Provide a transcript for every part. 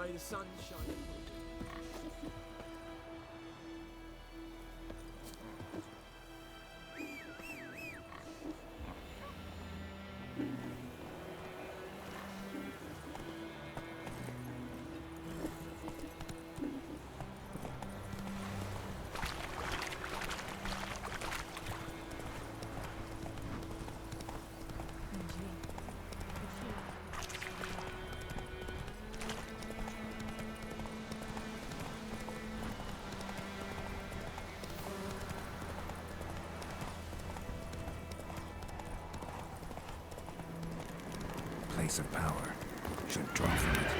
May the sun shine upon you. Place of power. Should draw from it.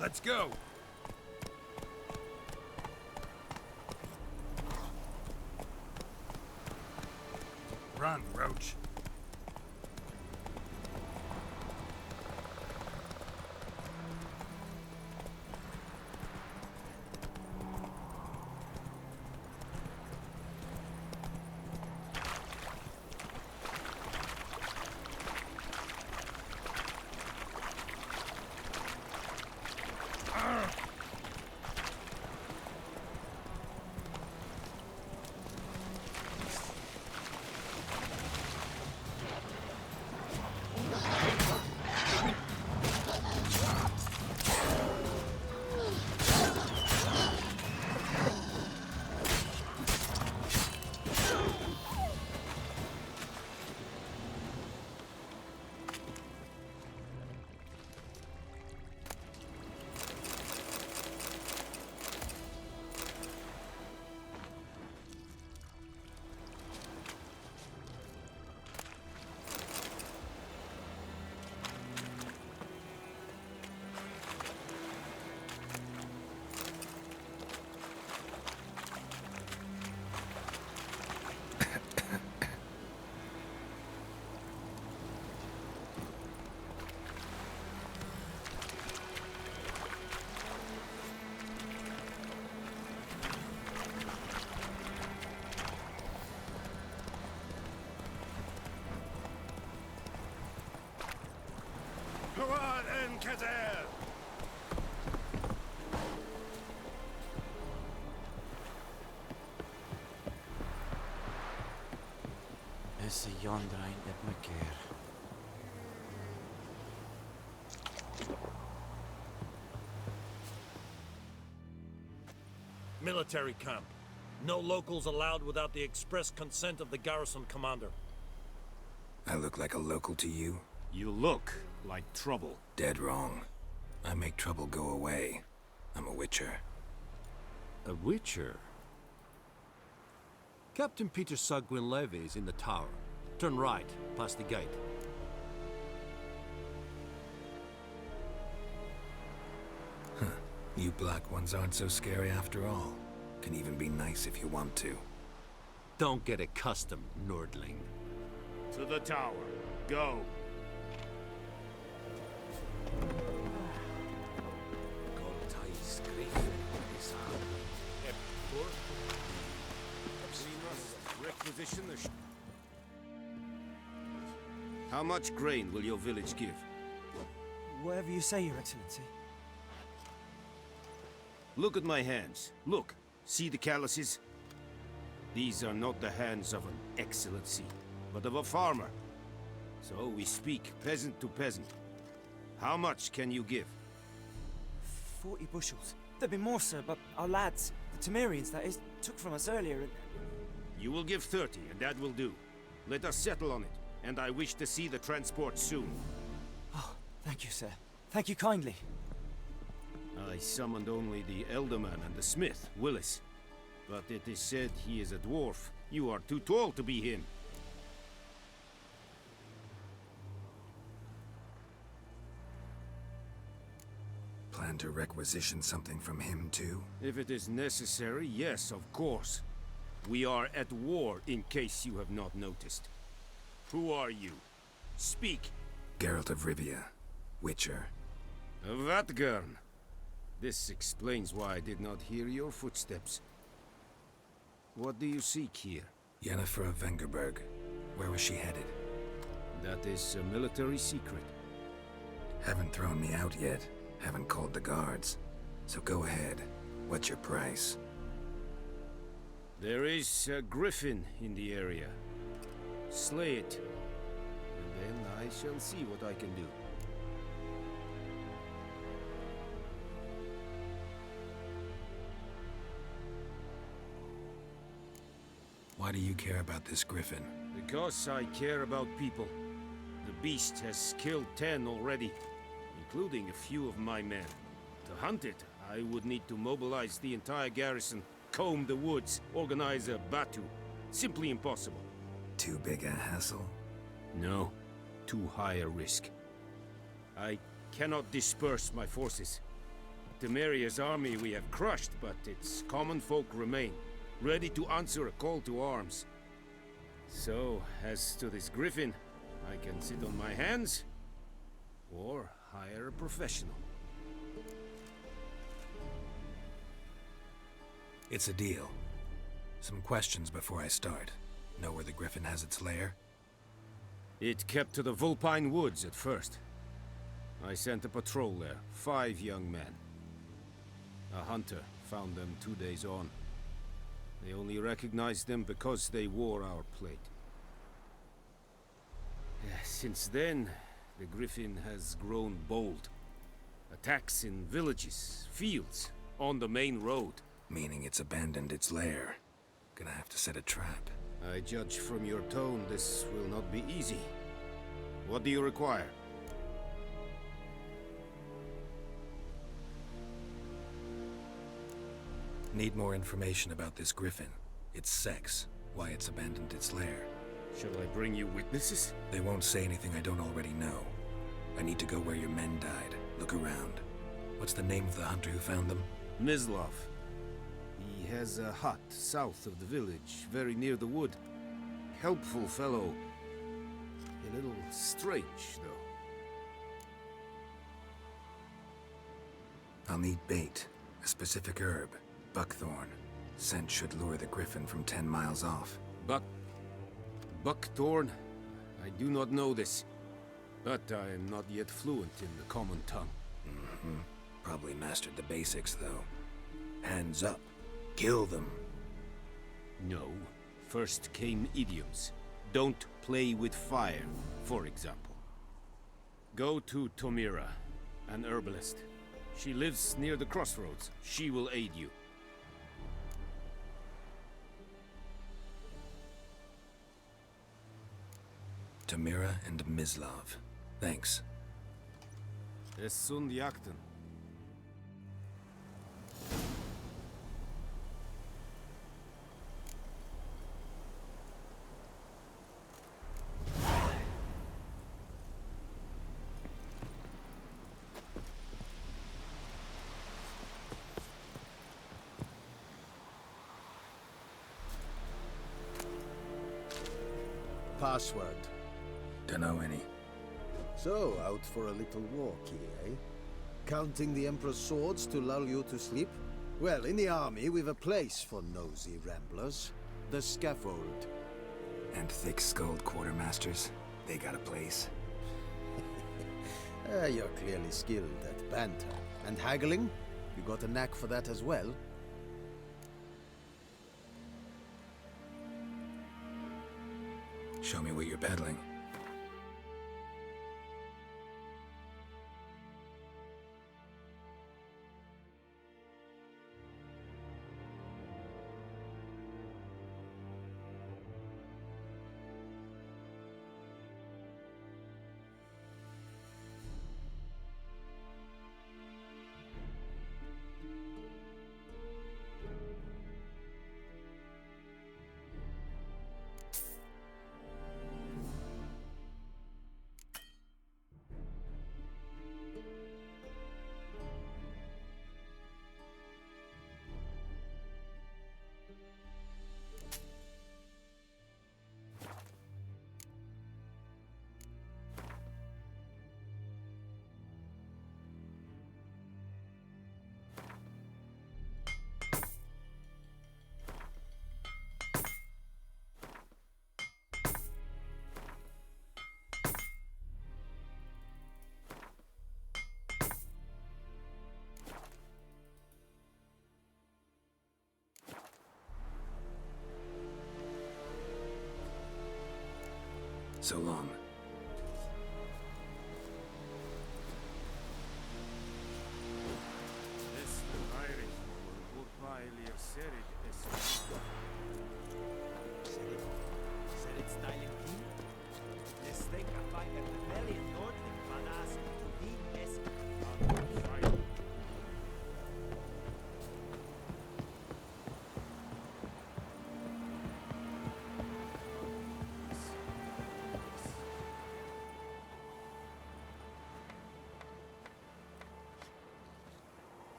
Let's go! Run, Roach. Esse yondrain et me keer. Military camp. No locals allowed without the express consent of the garrison commander. I look like a local to you? You look like trouble. Dead wrong. I make trouble go away. I'm a witcher. A witcher? Captain Peter Sagwin Levy is in the tower. Turn right, past the gate. You black ones aren't so scary after all. Can even be nice if you want to. Don't get accustomed, Nordling. To the tower. Go. Requisition the How much grain will your village give? Whatever you say, Your Excellency. Look at my hands. Look. See the calluses? These are not the hands of an excellency, but of a farmer. So we speak peasant to peasant. How much can you give? 40 bushels. There'd be more, sir, but our lads, the Temerians, that is, took from us earlier and... You will give 30, and that will do. Let us settle on it, and I wish to see the transport soon. Oh, thank you, sir. Thank you kindly. I summoned only the Elderman and the smith, Willis. But it is said he is a dwarf. You are too tall to be him. Plan to requisition something from him, too? If it is necessary, yes, of course. We are at war, in case you have not noticed. Who are you? Speak. Geralt of Rivia, Witcher. Vatgern. This explains why I did not hear your footsteps. What do you seek here? Yennefer of Vengerberg. Where was she headed? That is a military secret. Haven't thrown me out yet. Haven't called the guards. So go ahead. What's your price? There is a griffin in the area. Slay it. And then I shall see what I can do. Why do you care about this griffin? Because I care about people. The beast has killed 10 already, including a few of my men. To hunt it, I would need to mobilize the entire garrison, comb the woods, organize a batu. Simply impossible. Too big a hassle? No, too high a risk. I cannot disperse my forces. Temeria's army we have crushed, but its common folk remain, ready to answer a call to arms. So, as to this griffin, I can sit on my hands, or hire a professional. It's a deal. Some questions before I start. Know where the griffin has its lair? It kept to the Vulpine Woods at first. I sent a patrol there, 5 young men. A hunter found them 2 days on. They only recognized them because they wore our plate. Since then, the griffin has grown bold. Attacks in villages, fields, on the main road. Meaning it's abandoned its lair. Gonna have to set a trap. I judge from your tone this will not be easy. What do you require? Need more information about this griffin. Its sex, why it's abandoned its lair. Shall I bring you witnesses? They won't say anything I don't already know. I need to go where your men died. Look around. What's the name of the hunter who found them? Mislav. He has a hut south of the village, very near the wood. Helpful fellow. A little strange, though. I'll need bait. A specific herb. Buckthorn. Scent should lure the griffin from 10 miles off. Buckthorn? I do not know this. But I am not yet fluent in the common tongue. Probably mastered the basics, though. Hands up. Kill them. No. First came idioms. Don't play with fire, for example. Go to Tomira, an herbalist. She lives near the crossroads. She will aid you. Tamira and Mislav. Thanks. Es sund jakten. password? Dunno any. So, out for a little walk here, eh? Counting the Emperor's swords to lull you to sleep? Well, in the army, we've a place for nosy ramblers. The scaffold. And thick-skulled quartermasters, they got a place. You're clearly skilled at banter. And haggling? You got a knack for that as well? Show me what you're peddling. So long.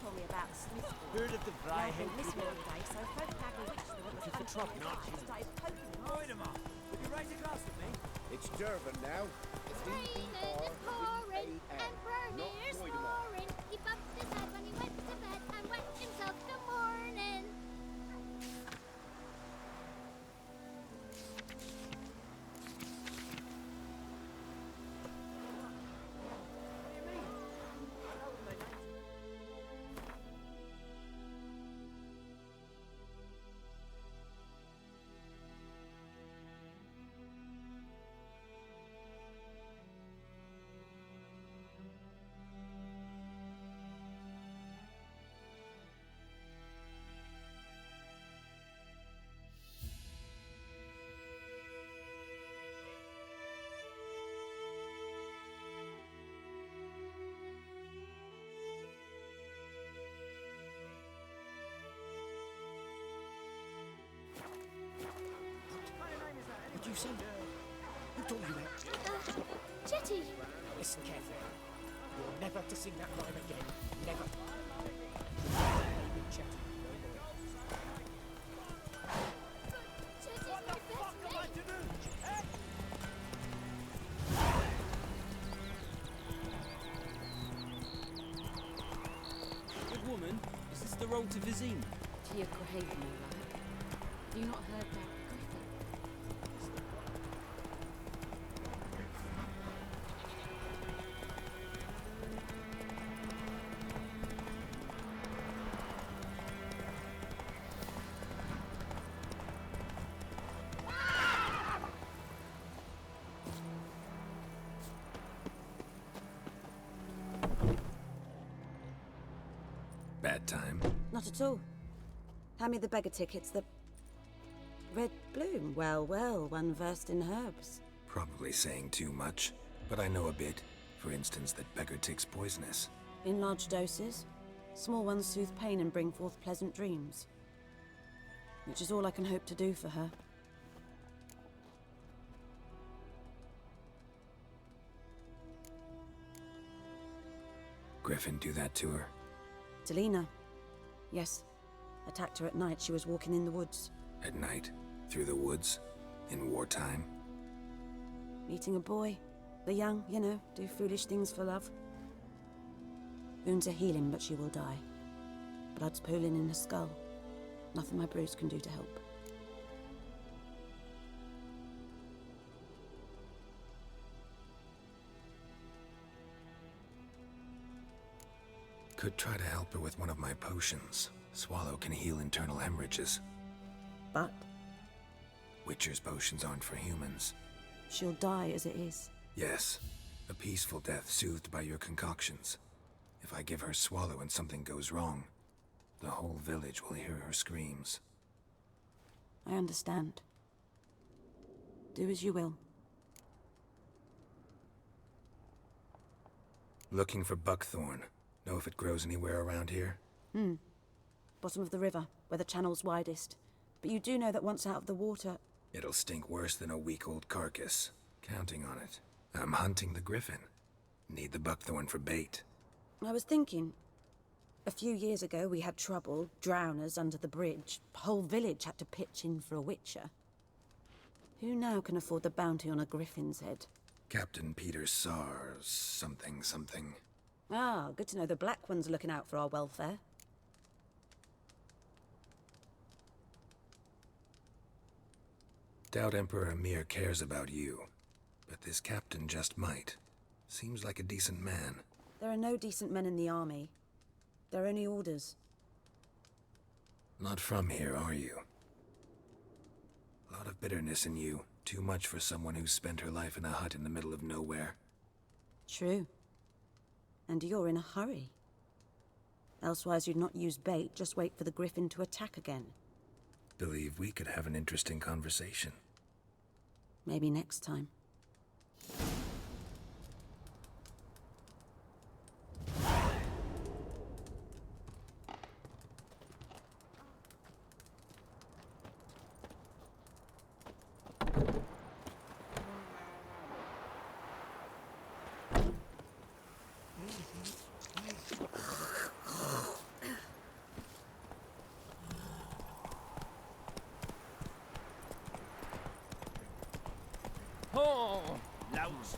Told me about Smith. Heard of the Bry I've missing all day, so folk have a witch that was for trouble, not started poking them. Avoid 'em off. Would you raise a glass with me? It's Durban now. It's Raining and pouring and Bernier's snoring. He bumped his head when he went to bed and wet himself the morning. What do you say? Who told you that? Jetty! Listen carefully. You're never to sing that rhyme again. Never. Baby Chetty, no more. Jetty's my best mate! Good woman, is this the road to Vizima? Tia Cohaven, all right. Have you not heard that Griffin? bad time. Not at all. Hand me the beggar tickets, the... Red bloom. Well, well, one versed in herbs. Probably saying too much, but I know a bit. For instance, that beggar tick's poisonous. In large doses. Small ones soothe pain and bring forth pleasant dreams. Which is all I can hope to do for her. Griffin do that to her? Delina. Yes. Attacked her at night. She was walking in the woods. At night? Through the woods? In wartime? Meeting a boy. The young, you know, do foolish things for love. Wounds are healing, but she will die. Blood's pooling in her skull. Nothing my bruise can do to help. Could try to help her with one of my potions. Swallow can heal internal hemorrhages. But Witcher's potions aren't for humans. she'll die as it is. Yes, a peaceful death soothed by your concoctions. If I give her Swallow and something goes wrong, the whole village will hear her screams. I understand. Do as you will. Looking for buckthorn. Know if it grows anywhere around here? Bottom of the river, where the channel's widest. But you do know that once out of the water... It'll stink worse than a week-old carcass. Counting on it. I'm hunting the griffin. Need the buckthorn for bait. I was thinking... A few years ago we had trouble, drowners under the bridge. Whole village had to pitch in for a witcher. Who now can afford the bounty on a griffin's head? Captain Peter Sars, something. Ah, good to know the Black One's looking out for our welfare. Doubt Emperor Emir cares about you, but this captain just might. Seems like a decent man. There are no decent men in the army. They're only orders. Not from here, are you? A lot of bitterness in you. Too much for someone who's spent her life in a hut in the middle of nowhere. True. And you're in a hurry. Elsewise you'd not use bait, just wait for the griffin to attack again. Believe we could have an interesting conversation. Maybe next time. Oh, louts.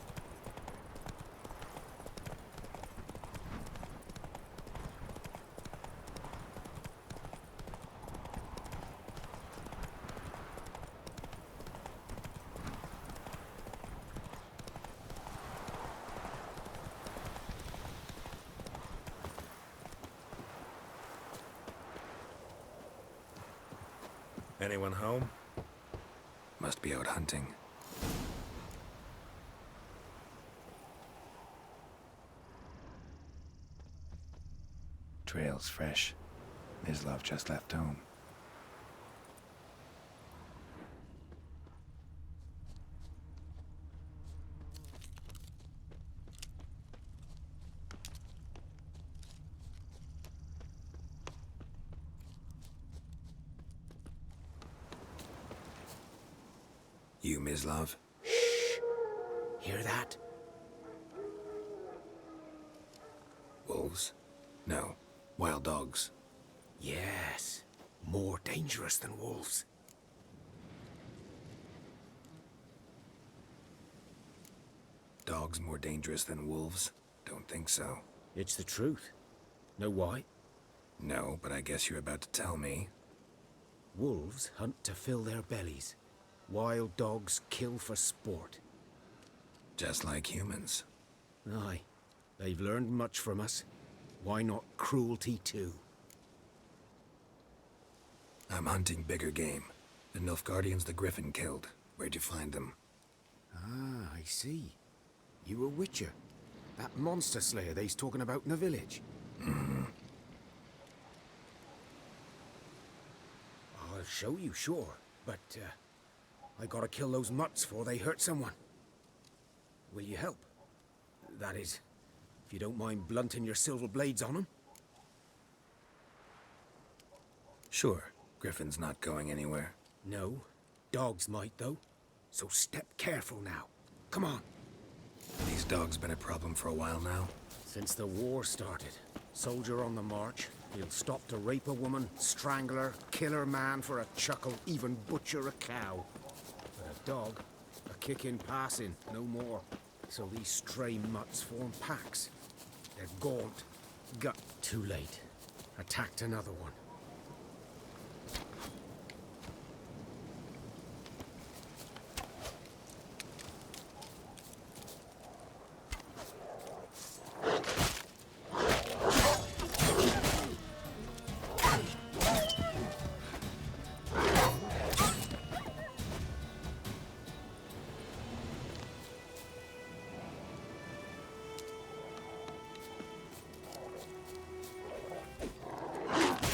Anyone home? Must be out hunting. Trail's fresh. Mislav just left home. You, Mislav? Hear that? Wolves? No. Wild dogs. Yes. More dangerous than wolves. Dogs more dangerous than wolves? Don't think so. It's the truth. Know why? No, but I guess you're about to tell me. Wolves hunt to fill their bellies. Wild dogs kill for sport. Just like humans. Aye. They've learned much from us. Why not cruelty too? I'm hunting bigger game. The Nilfgaardians the Griffin killed. Where'd you find them? Ah, I see. You a witcher. That monster slayer they's talking about in the village. I'll show you, sure. But, I gotta kill those mutts before they hurt someone. Will you help? That is, if you don't mind blunting your silver blades on them. Sure. Griffin's not going anywhere. No. Dogs might, though. So step careful now. Come on. These dogs been a problem for a while now? Since the war started. Soldier on the march. He'll stop to rape a woman, strangle her, kill her man for a chuckle, even butcher a cow. But a dog, a kick in passing, no more. So these stray mutts form packs. They're gaunt. Gut too late. Attacked another one.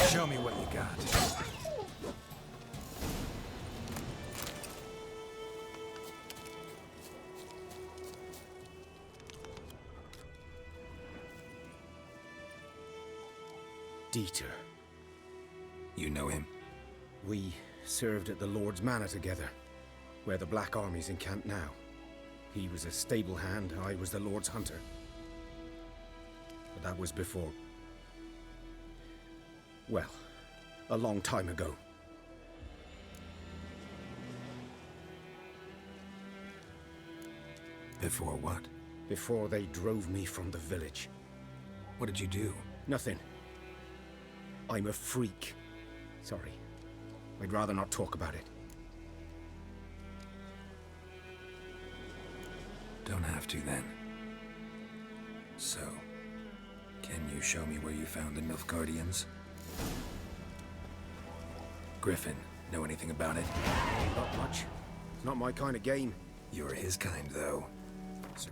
Show me what you got. Dieter. You know him? We served at the Lord's Manor together, where the Black Army's encamped now. He was a stable hand, I was the Lord's hunter. But that was before... well, a long time ago. Before what? Before they drove me from the village. What did you do? Nothing. I'm a freak. Sorry. I'd rather not talk about it. Don't have to, then. So, can you show me where you found the Nilfgaardians? Griffin, know anything about it? Not much. It's not my kind of game. You're his kind, though. So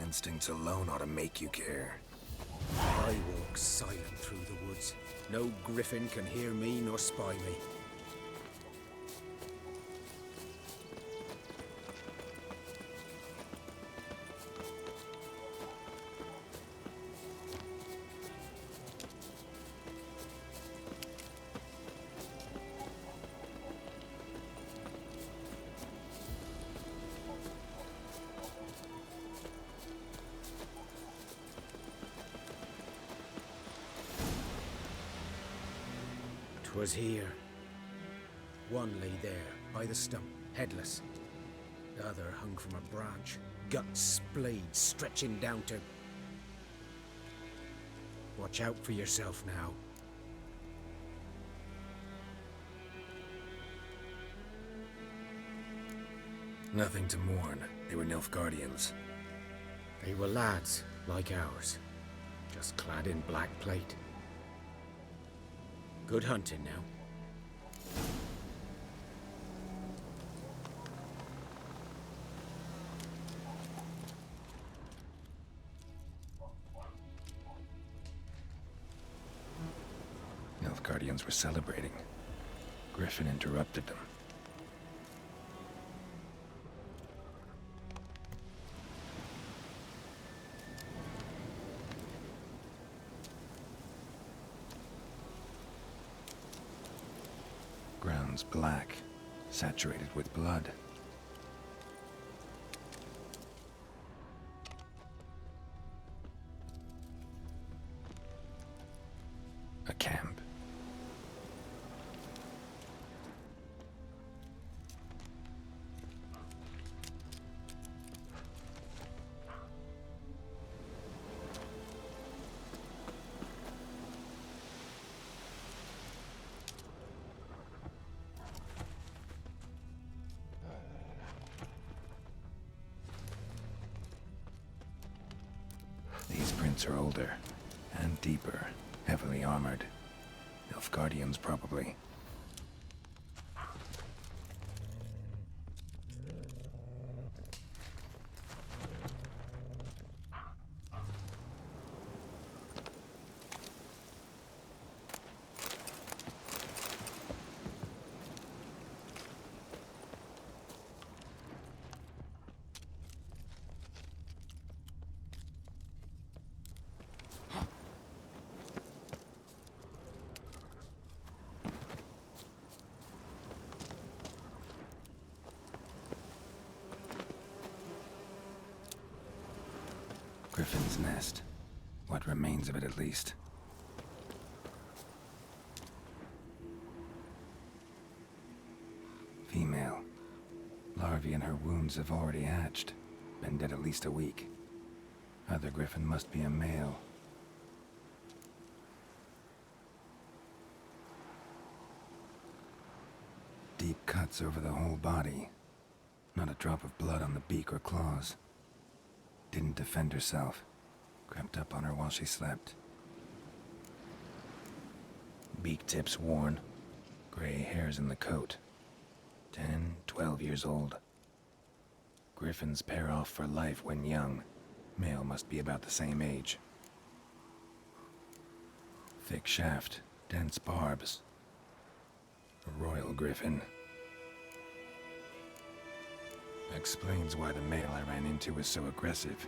instincts alone ought to make you care. I walk silent through the woods. No griffin can hear me nor spy me. Was here. One lay there, by the stump, headless. The other hung from a branch, guts splayed, stretching down to... Watch out for yourself now. Nothing to mourn. They were Nilfgaardians. They were lads, like ours. Just clad in black plate. Good hunting now. Nilfgaardians were celebrating. Griffin interrupted them. bones black, saturated with blood. A camp. These prints are older and deeper, heavily armored. Nilfgaardians, probably. Griffin's nest. What remains of it, at least. Female. Larvae in her wounds have already hatched. Been dead at least a week. Other griffin must be a male. Deep cuts over the whole body. Not a drop of blood on the beak or claws. Didn't defend herself. Crept up on her while she slept. Beak tips worn. Gray hairs in the coat. 10, 12 years old. Griffins pair off for life when young. Male must be about the same age. Thick shaft, dense barbs. A royal griffin. Explains why the male I ran into was so aggressive.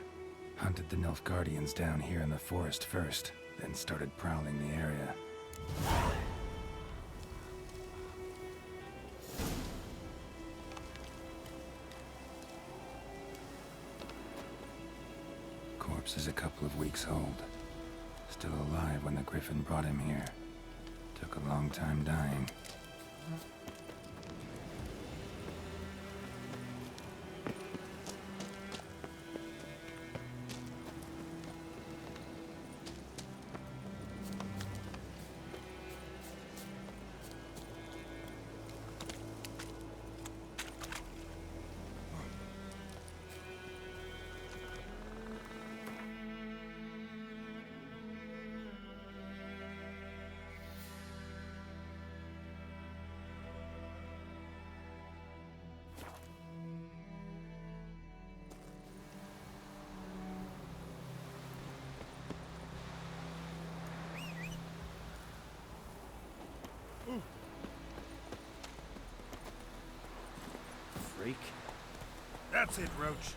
Hunted the Nilfgaardians down here in the forest first, then started prowling the area. Corpse is a couple of weeks old. Still alive when the griffin brought him here. Took a long time dying. Freak. That's it, Roach.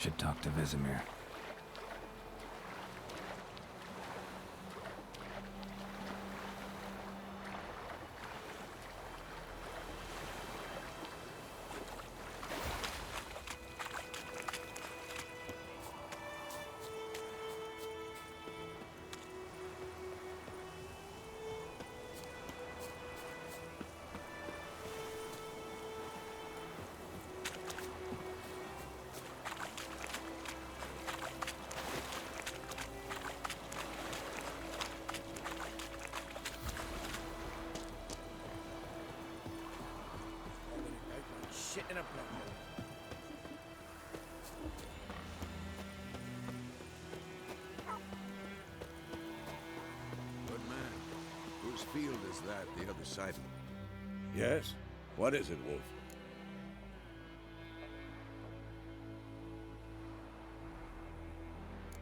Should talk to Vesemir. Shit in a blender. Good man. Whose field is that, the other side? Yes? What is it, Wolf?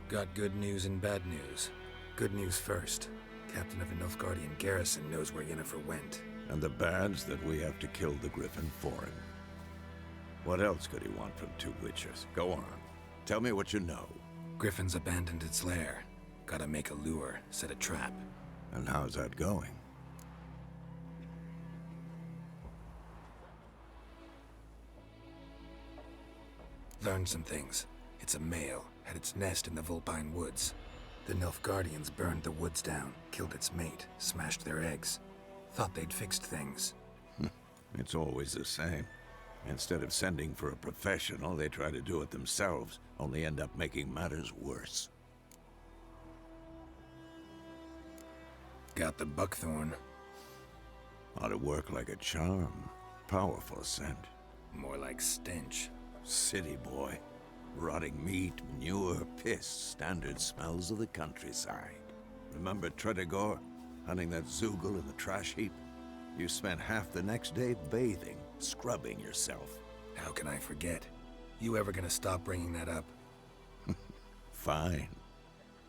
Got good news and bad news. Good news first. Captain of the Nilfgaardian garrison knows where Yennefer went. And the bad's that we have to kill the Griffin for him. What else could he want from two witchers? Go on. Tell me what you know. Griffin's abandoned its lair. Gotta make a lure, set a trap. And how's that going? Learned some things. It's a male, had its nest in the Vulpine Woods. The Nilfgaardians burned the woods down, killed its mate, smashed their eggs. Thought they'd fixed things. It's always the same. Instead of sending for a professional, they try to do it themselves, only end up making matters worse. Got the buckthorn. Ought to work like a charm. Powerful scent. More like stench. City boy. Rotting meat, manure, piss, standard smells of the countryside. Remember Tredegor? Hunting that Zoogle in the trash heap? You spent half the next day bathing, scrubbing yourself. How can I forget? You ever gonna stop bringing that up? Fine.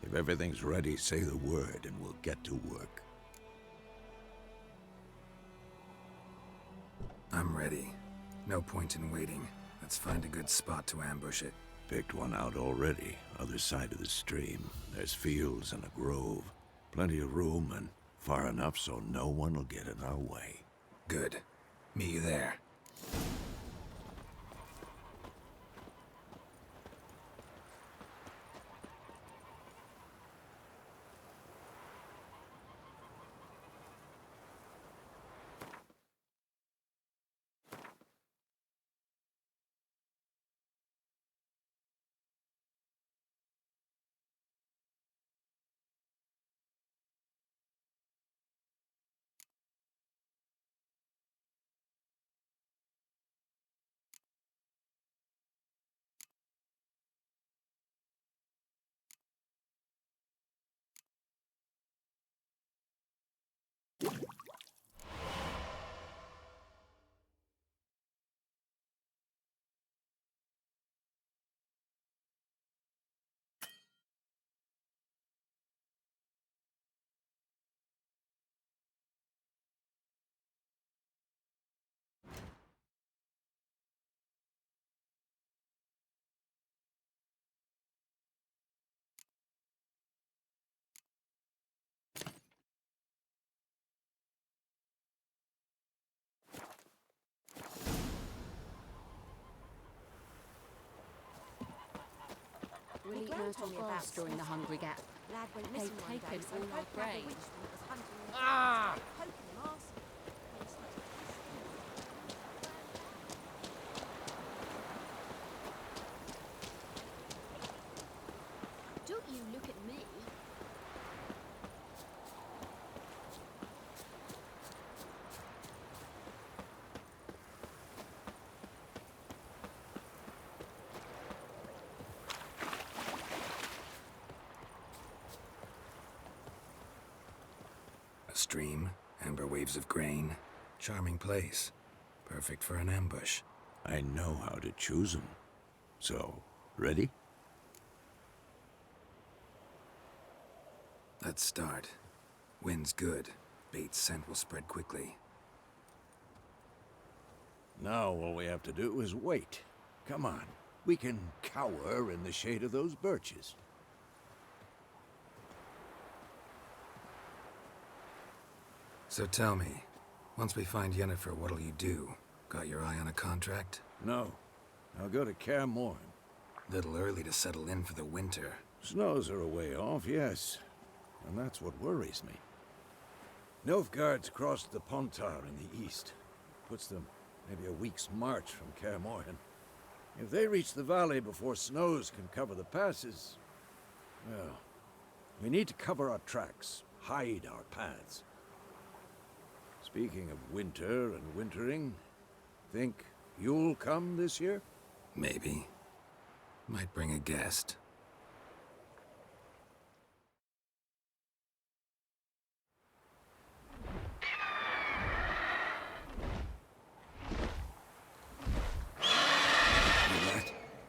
If everything's ready, say the word and we'll get to work. I'm ready. No point in waiting. Let's find a good spot to ambush it. Picked one out already, other side of the stream. There's fields and a grove. Plenty of room and far enough so no one will get in our way. Good. Meet you there. We'll eat most of grass during the hungry gap. Lad went They've missing one day, taken so all we our hope to have grain. the witch that was hunting him. Ah! Poking him arse. Don't you look at me. A stream, amber waves of grain. Charming place. Perfect for an ambush. I know how to choose them. So, ready? Let's start. Wind's good. Bait's scent will spread quickly. Now all we have to do is wait. Come on. We can cower in the shade of those birches. So tell me, once we find Yennefer, what'll you do? Got your eye on a contract? No. I'll go to Kaer Morhen. Little early to settle in for the winter. Snows are a way off, yes. And that's what worries me. Nilfgaard's crossed the Pontar in the east. Puts them maybe a week's march from Kaer Morhen. If they reach the valley before snows can cover the passes, well, we need to cover our tracks, hide our paths. Speaking of winter and wintering, think you'll come this year? Maybe. Might bring a guest.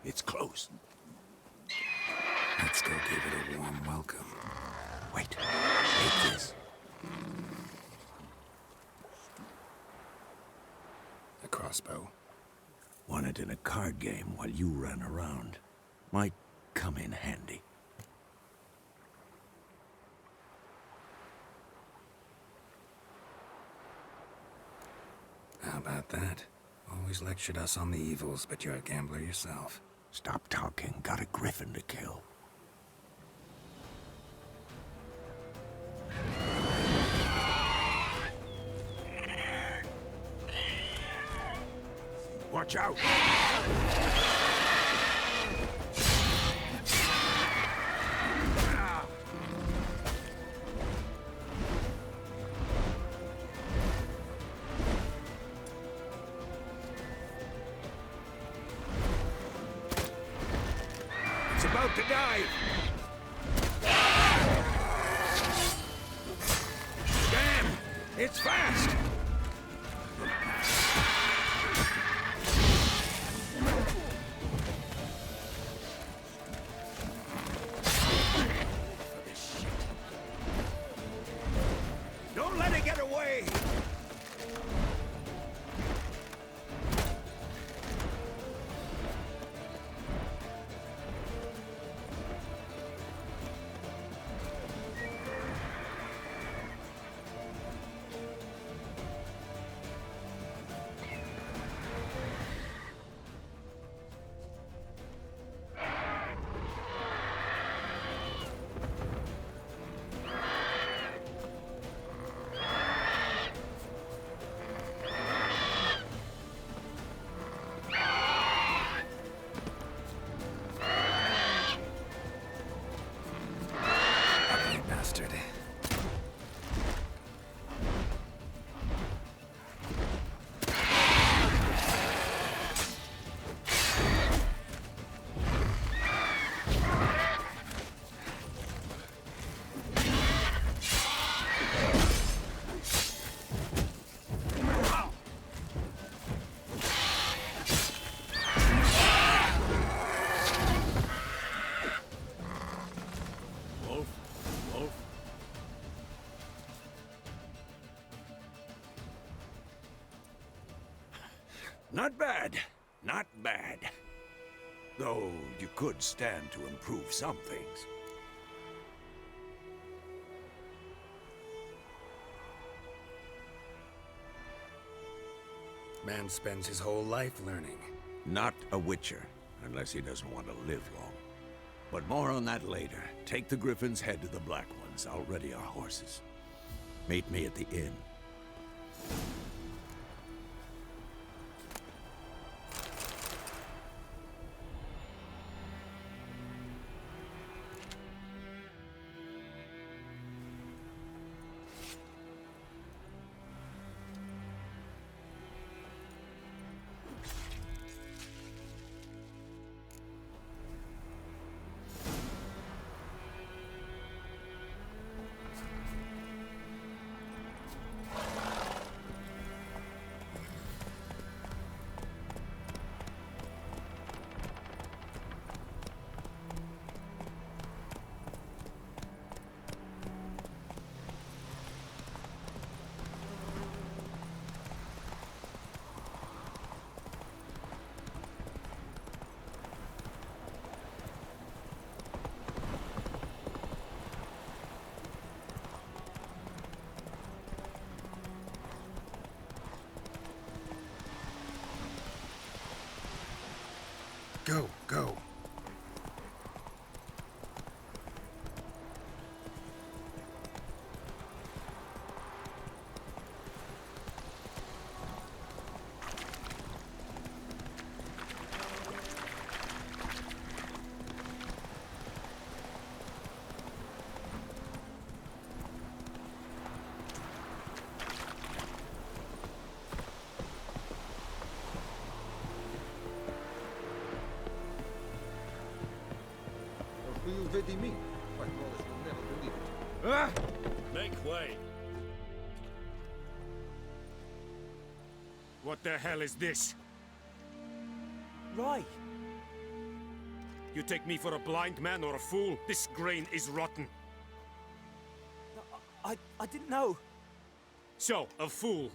It's close. Let's go give it a warm welcome. Wait. Take this. A crossbow. Won it in a card game while you ran around. Might come in handy. How about that? Always lectured us on the evils, but you're a gambler yourself. Stop talking. Got a griffin to kill. Watch out! It's about to dive! Damn! It's fast! Don't let it get away! Not bad. Not bad. Though you could stand to improve some things. Man spends his whole life learning. Not a witcher, unless he doesn't want to live long. But more on that later. Take the Griffin's head to the Black Ones. I'll ready our horses. Meet me at the inn. Go, go. Make way. What the hell is this? Right. You take me for a blind man or a fool? This grain is rotten. I didn't know. So, a fool.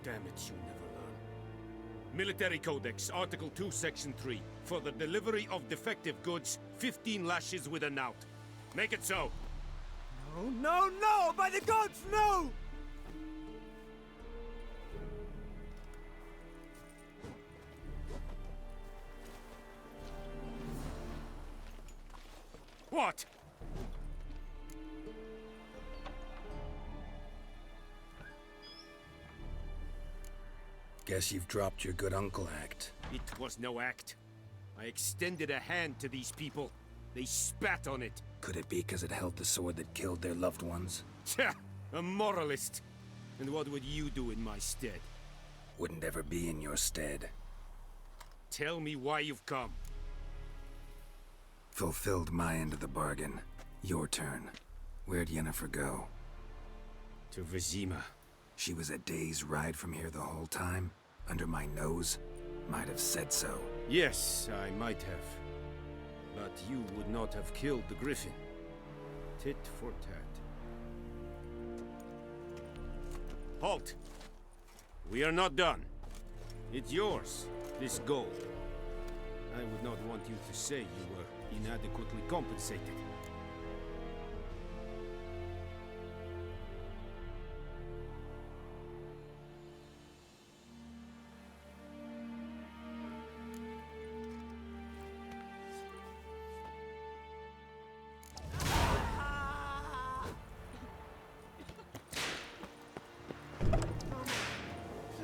Damn it, you never learn. Military Codex, Article 2, Section 3. For the delivery of defective goods, 15 lashes with a knout. Make it so. No, no, no! By the gods, no! What? Guess you've dropped your good uncle act. It was no act. I extended a hand to these people. They spat on it. Could it be because it held the sword that killed their loved ones? Tja, a moralist. And what would you do in my stead? Wouldn't ever be in your stead. Tell me why you've come. Fulfilled my end of the bargain. Your turn. Where'd Yennefer go? To Vizima. She was a day's ride from here the whole time? Under my nose? Might have said so. Yes, I might have. But you would not have killed the griffin. Tit for tat. Halt! We are not done. It's yours, this gold. I would not want you to say you were inadequately compensated.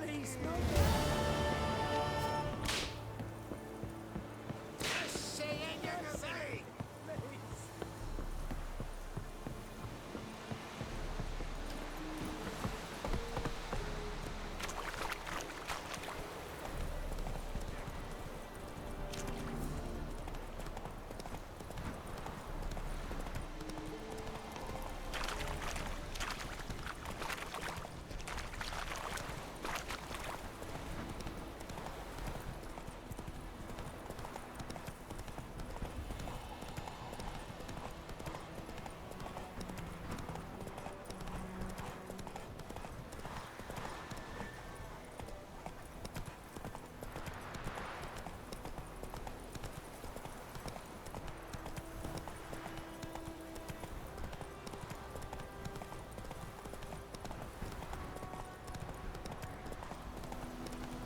Please, no.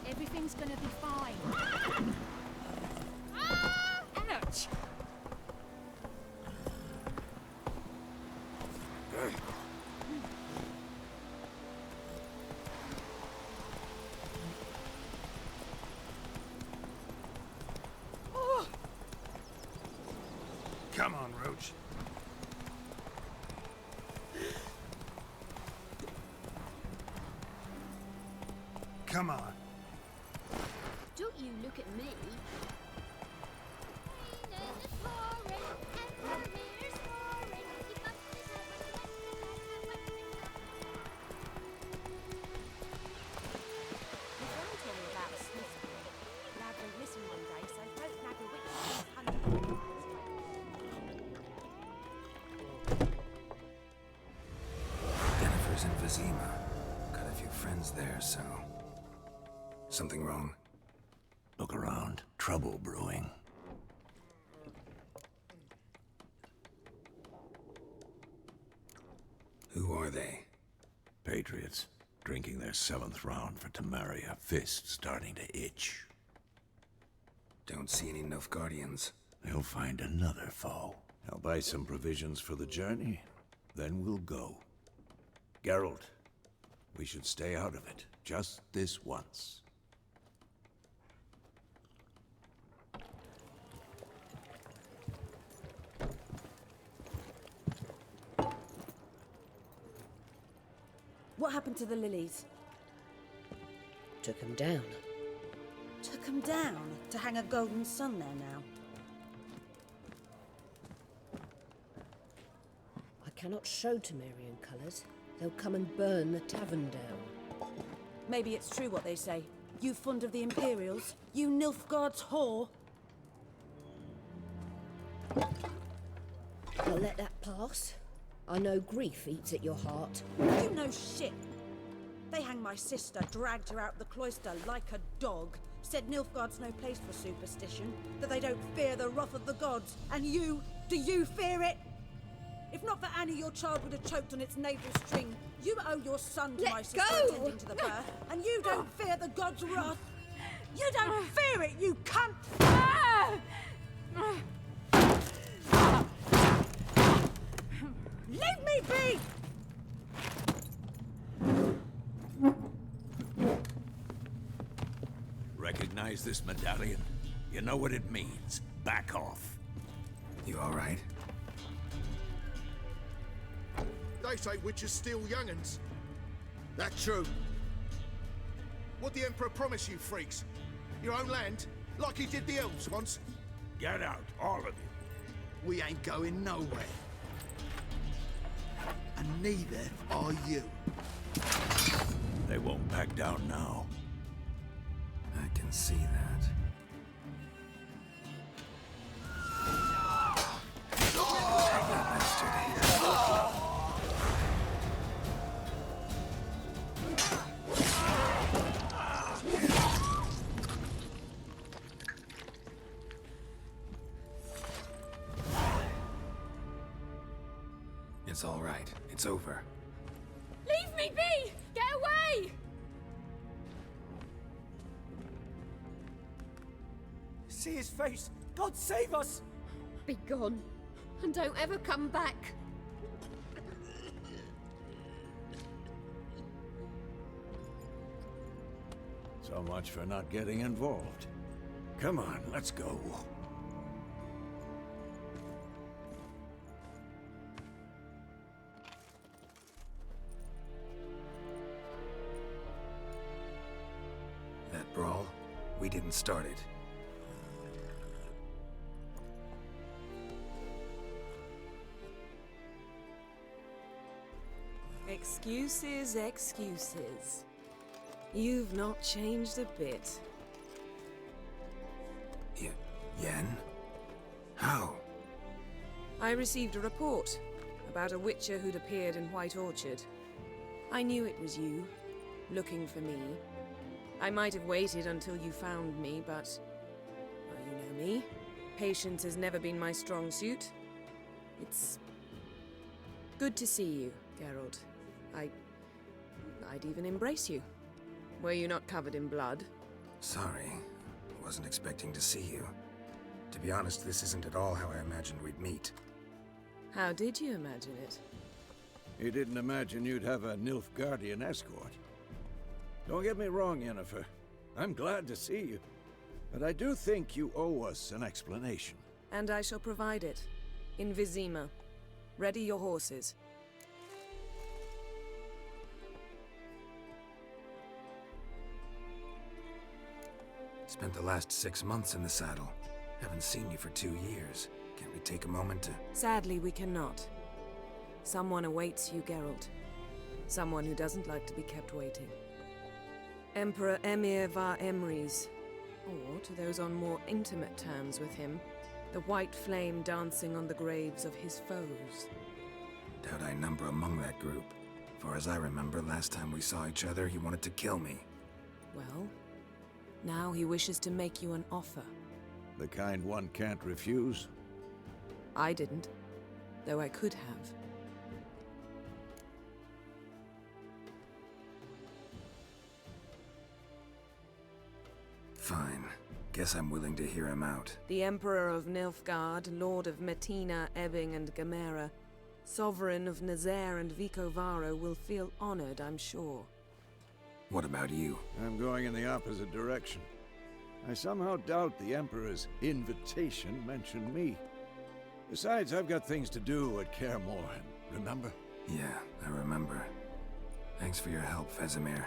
Everything's gonna be fine. Ouch! Come on, Roach. Come on. Don't you look at me. Yennefer's in Vizima. Got a few friends there, so... Something wrong? Look around. Trouble brewing. Who are they? Patriots. Drinking their 7th round for Temeria. Fists starting to itch. Don't see any Nilfgaardians. He'll find another foe. I'll buy some provisions for the journey, then we'll go. Geralt, we should stay out of it, just this once. What happened to the lilies? Took him down. Took them down to hang a golden sun there now. I cannot show Temerian colours. They'll come and burn the tavern down. Maybe it's true what they say. You fond of the Imperials? You Nilfgaard's whore? I'll let that pass. I know grief eats at your heart. You know shit. They hanged my sister, dragged her out the cloister like a dog. Said Nilfgaard's no place for superstition, that they don't fear the wrath of the gods. And you, do you fear it? If not for Annie, your child would have choked on its navel string. You owe your son to my sister attending to the birth, and you don't fear the gods' wrath. You don't fear it, you cunt! Leave me be! Recognize this medallion? You know what it means. Back off. You all right? They say witches steal young'uns. That true. What'd the Emperor promise you freaks? Your own land? Like he did the elves once? Get out, all of you. We ain't going nowhere. And neither are you. They won't back down now. I can see that. It's all right. It's over. Leave me be! Get away! See his face! God save us! Be gone, and don't ever come back. So much for not getting involved. Come on, let's go. That brawl, we didn't start it. Excuses, excuses. You've not changed a bit. Yen? How? I received a report about a witcher who'd appeared in White Orchard. I knew it was you, looking for me. I might have waited until you found me, but... well, you know me. Patience has never been my strong suit. It's... good to see you, Geralt. I'd even embrace you. Were you not covered in blood? Sorry. Wasn't expecting to see you. To be honest, this isn't at all how I imagined we'd meet. How did you imagine it? You didn't imagine you'd have a Nilfgaardian escort. Don't get me wrong, Yennefer. I'm glad to see you. But I do think you owe us an explanation. And I shall provide it. In Vizima. Ready your horses. Spent the last 6 months in the saddle. Haven't seen you for 2 years. Can't we take a moment to... Sadly, we cannot. Someone awaits you, Geralt. Someone who doesn't like to be kept waiting. Emperor Emir var Emrys. Or, to those on more intimate terms with him, the white flame dancing on the graves of his foes. Doubt I number among that group. Far as I remember, last time we saw each other, he wanted to kill me. Well, now he wishes to make you an offer. The kind one can't refuse? I didn't, though I could have. Fine. Guess I'm willing to hear him out. The Emperor of Nilfgaard, Lord of Metina, Ebbing, and Gamera, Sovereign of Nazaire and Vicovaro will feel honored, I'm sure. What about you? I'm going in the opposite direction. I somehow doubt the Emperor's invitation mentioned me. Besides, I've got things to do at Kaer Morhen, remember? Yeah, I remember. Thanks for your help, Vesemir.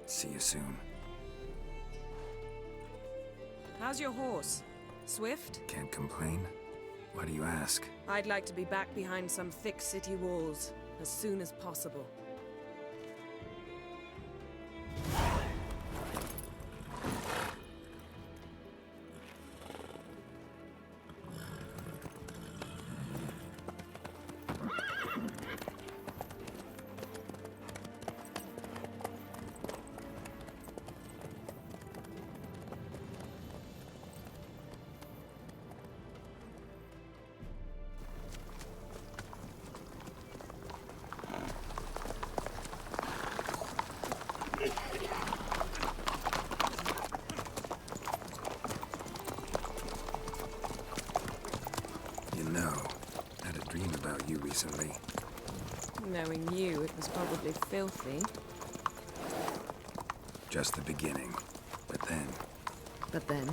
See you soon. How's your horse? Swift? Can't complain. Why do you ask? I'd like to be back behind some thick city walls as soon as possible. You know, I had a dream about you recently. Knowing you, it was probably filthy. Just the beginning. But then... But then?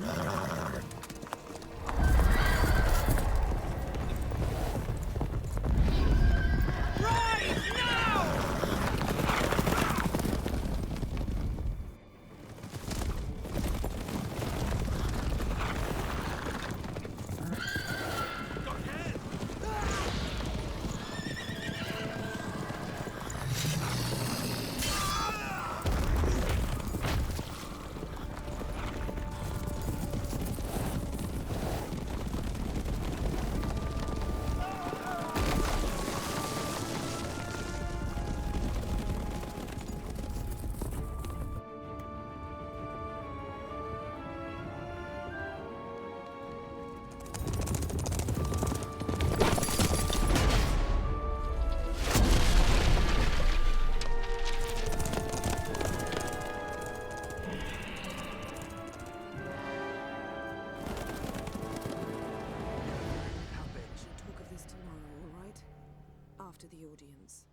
After the audience.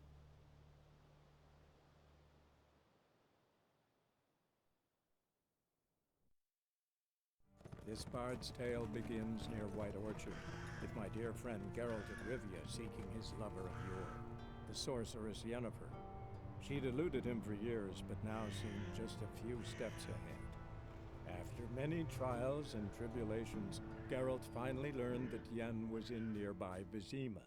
This bard's tale begins near White Orchard, with my dear friend Geralt of Rivia seeking his lover of yore, the sorceress Yennefer. She'd eluded him for years, but now seemed just a few steps ahead. After many trials and tribulations, Geralt finally learned that Yen was in nearby Vizima.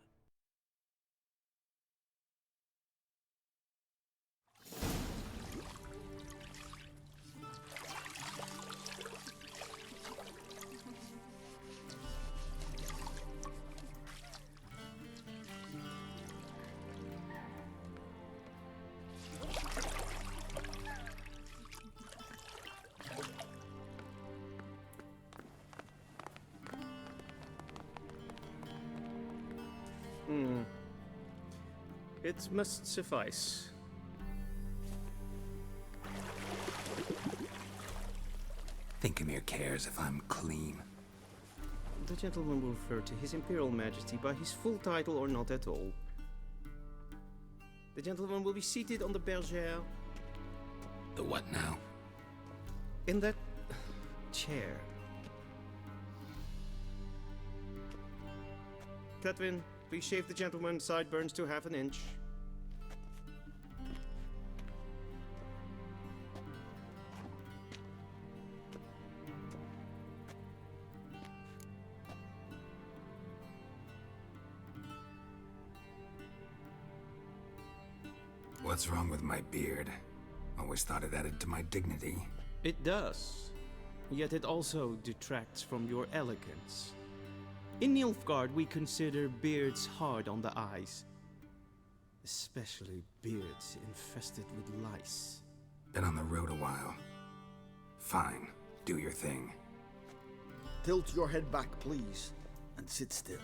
It must suffice. Thinkamir cares if I'm clean. The gentleman will refer to His Imperial Majesty by his full title or not at all. The gentleman will be seated on the bergère. The what now? In that chair. Cletwin, please shave the gentleman's sideburns to half an inch. What's wrong with my beard? Always thought it added to my dignity. It does. Yet it also detracts from your elegance. In Nilfgaard, we consider beards hard on the eyes. Especially beards infested with lice. Been on the road a while. Fine, do your thing. Tilt your head back, please, and sit still.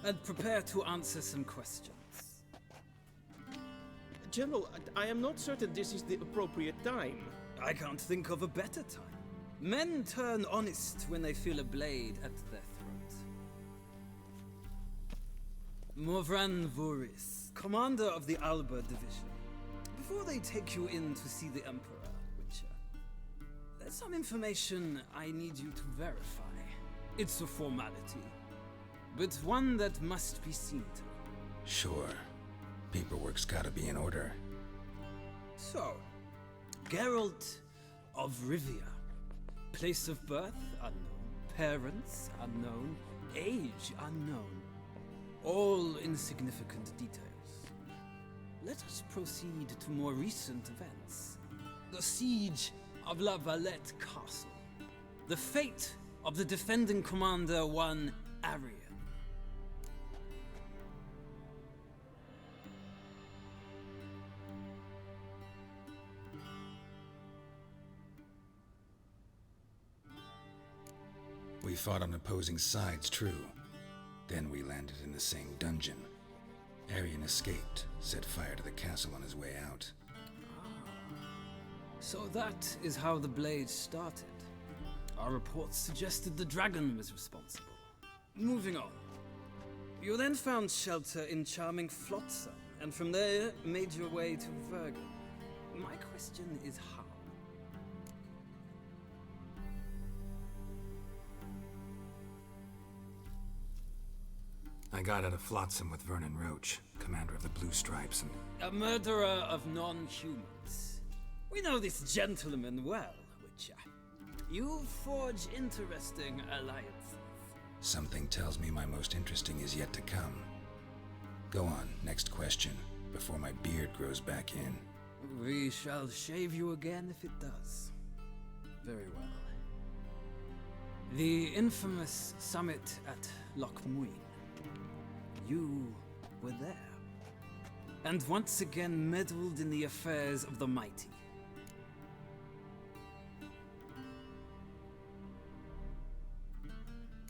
And prepare to answer some questions. General, I am not certain this is the appropriate time. I can't think of a better time. Men turn honest when they feel a blade at their throat. Morvran Voris, commander of the Alba Division. Before they take you in to see the Emperor, Witcher, there's some information I need you to verify. It's a formality, but one that must be seen to. Sure. Paperwork's gotta be in order. So, Geralt of Rivia. Place of birth unknown, parents unknown, age unknown. All insignificant details. Let us proceed to more recent events. The siege of La Valette Castle. The fate of the defending commander, one Arian. We fought on opposing sides, true. Then we landed in the same dungeon. Arian escaped, set fire to the castle on his way out. So that is how the blade started. Our reports suggested the dragon was responsible. Moving on. You then found shelter in charming Flotsam, and from there made your way to Vergen. My question is how? I got out of Flotsam with Vernon Roach, commander of the Blue Stripes, and... A murderer of non-humans. We know this gentleman well, Witcher. You forge interesting alliances. Something tells me my most interesting is yet to come. Go on, next question, before my beard grows back in. We shall shave you again if it does. Very well. The infamous summit at Loch Muin. You were there. And once again meddled in the affairs of the mighty.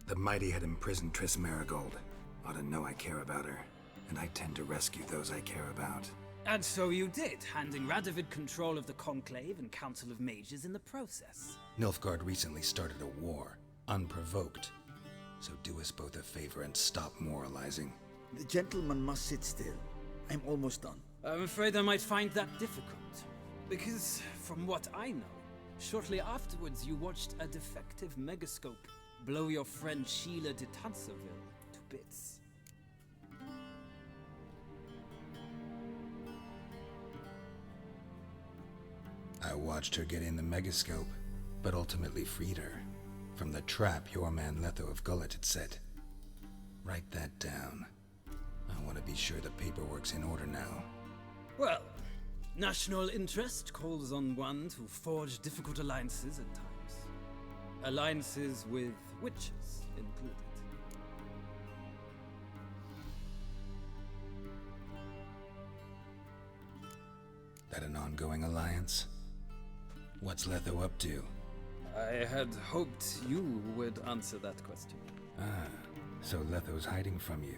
The mighty had imprisoned Triss Marigold. Ought to know I care about her, and I tend to rescue those I care about. And so you did, handing Radovid control of the Conclave and Council of Mages in the process. Nilfgaard recently started a war, unprovoked. So do us both a favor and stop moralizing. The gentleman must sit still. I'm almost done. I'm afraid I might find that difficult. Because, from what I know, shortly afterwards you watched a defective megascope blow your friend Sheila de Tanserville to bits. I watched her get in the megascope, but ultimately freed her from the trap your man Letho of Gullet had set. Write that down. I want to be sure the paperwork's in order now. Well, national interest calls on one to forge difficult alliances at times. Alliances with witches included. That an ongoing alliance? What's Letho up to? I had hoped you would answer that question. Ah, so Letho's hiding from you.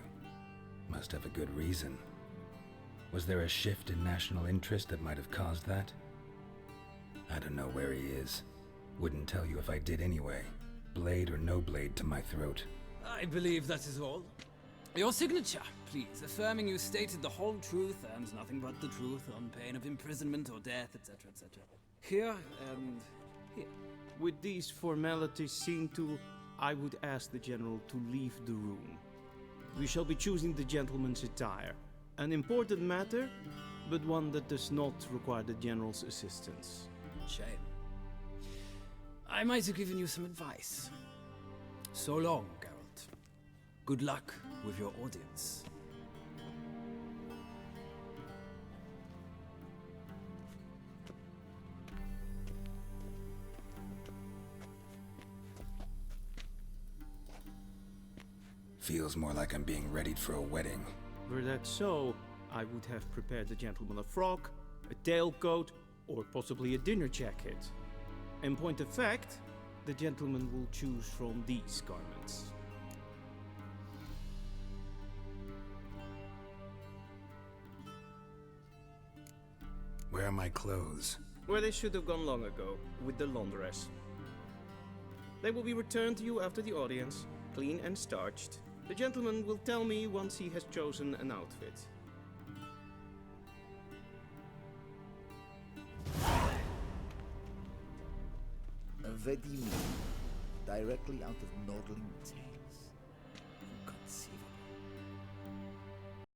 Must have a good reason. Was there a shift in national interest that might have caused that? I don't know where he is. Wouldn't tell you if I did anyway. Blade or no blade to my throat. I believe that is all. Your signature, please, affirming you stated the whole truth and nothing but the truth on pain of imprisonment or death, etc., etc. Here and here. With these formalities seen to, I would ask the General to leave the room. We shall be choosing the gentleman's attire. An important matter, but one that does not require the General's assistance. Shame. I might have given you some advice. So long, Geralt. Good luck with your audience. Feels more like I'm being readied for a wedding. Were that so, I would have prepared the gentleman a frock, a tailcoat, or possibly a dinner jacket. In point of fact, the gentleman will choose from these garments. are my clothes? Where they should have gone long ago, with the laundress. They will be returned to you after the audience, clean and starched. The gentleman will tell me once he has chosen an outfit. A Vedimi, directly out of Nordling tale.